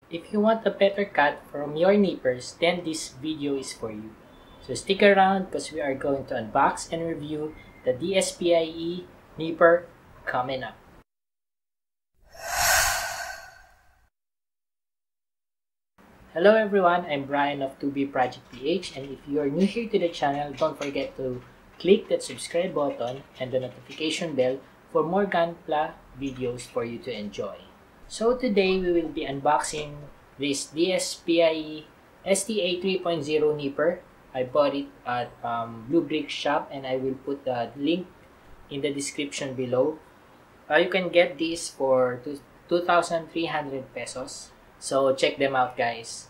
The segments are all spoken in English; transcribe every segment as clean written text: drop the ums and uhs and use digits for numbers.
If you want a better cut from your nippers, then this video is for you. So stick around because we are going to unbox and review the DSPIAE nipper coming up. Hello everyone, I'm Brian of 2B Project PH, and if you are new here to the channel, don't forget to click that subscribe button and the notification bell for more Gunpla videos for you to enjoy. So today we will be unboxing this DSPIAE ST-A 3.0 nipper. I bought it at Blue Brick Shop, and I will put the link in the description below. You can get this for 2,300 pesos. So check them out, guys.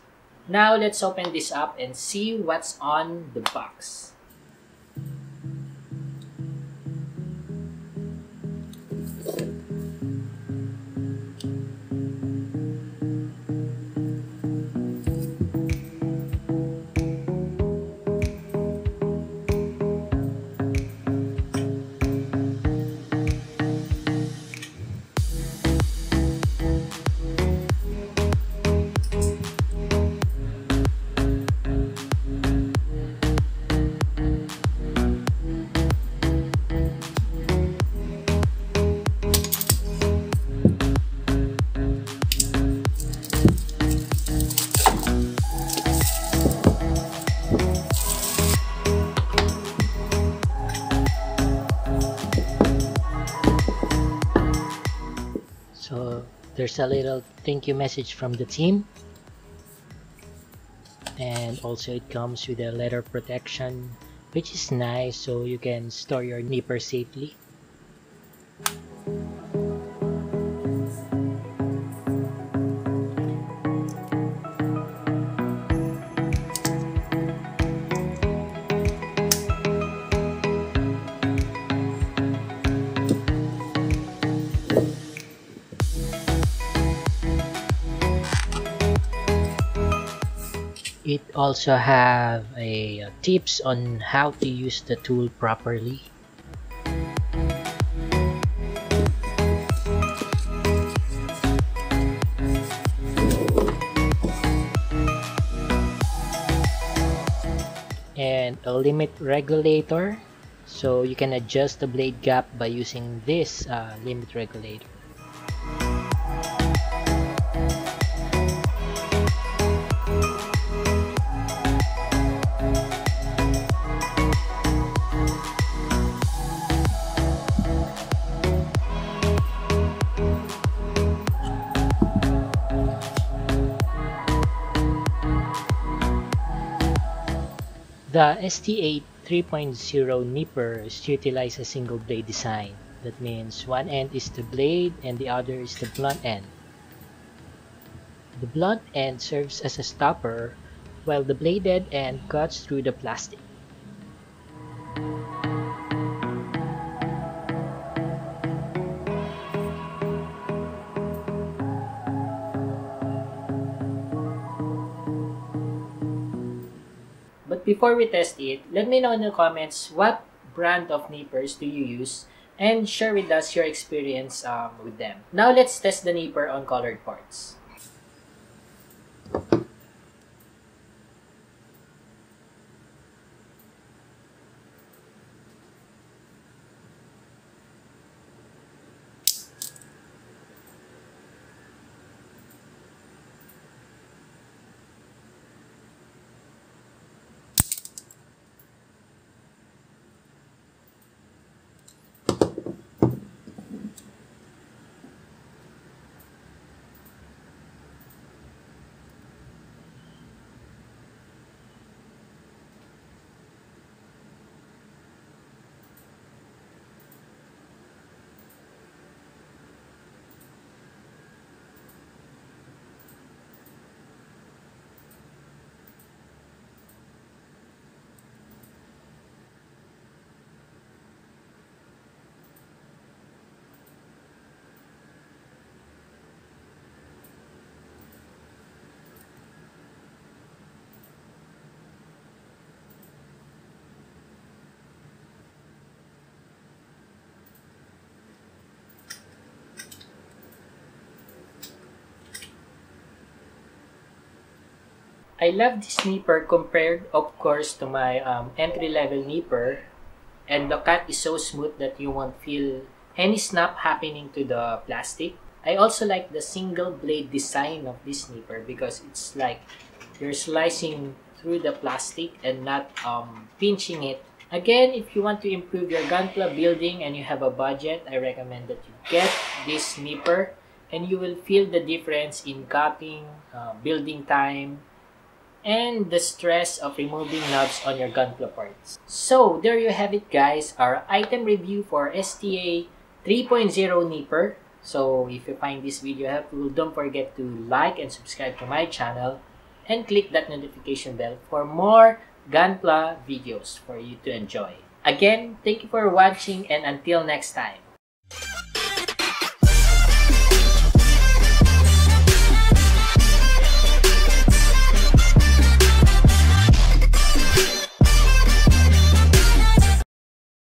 Now let's open this up and see what's on the box. So there's a little thank you message from the team, and also it comes with a letter protection, which is nice, so you can store your nipper safely. It also have a tips on how to use the tool properly. And a limit regulator, so you can adjust the blade gap by using this limit regulator. The ST-A 3.0 nippers utilize a single blade design. That means one end is the blade and the other is the blunt end. The blunt end serves as a stopper, while the bladed end cuts through the plastic. But before we test it, let me know in the comments what brand of nippers do you use, and share with us your experience with them. Now let's test the nipper on colored parts. I love this nipper compared, of course, to my entry-level nipper. And the cut is so smooth that you won't feel any snap happening to the plastic. I also like the single blade design of this nipper because it's like you're slicing through the plastic and not pinching it. Again, if you want to improve your Gunpla building and you have a budget, I recommend that you get this nipper and you will feel the difference in cutting, building time, and the stress of removing knobs on your Gunpla parts. So, there you have it guys, our item review for ST-A 3.0 nipper. So, if you find this video helpful, don't forget to like and subscribe to my channel and click that notification bell for more Gunpla videos for you to enjoy. Again, thank you for watching and until next time.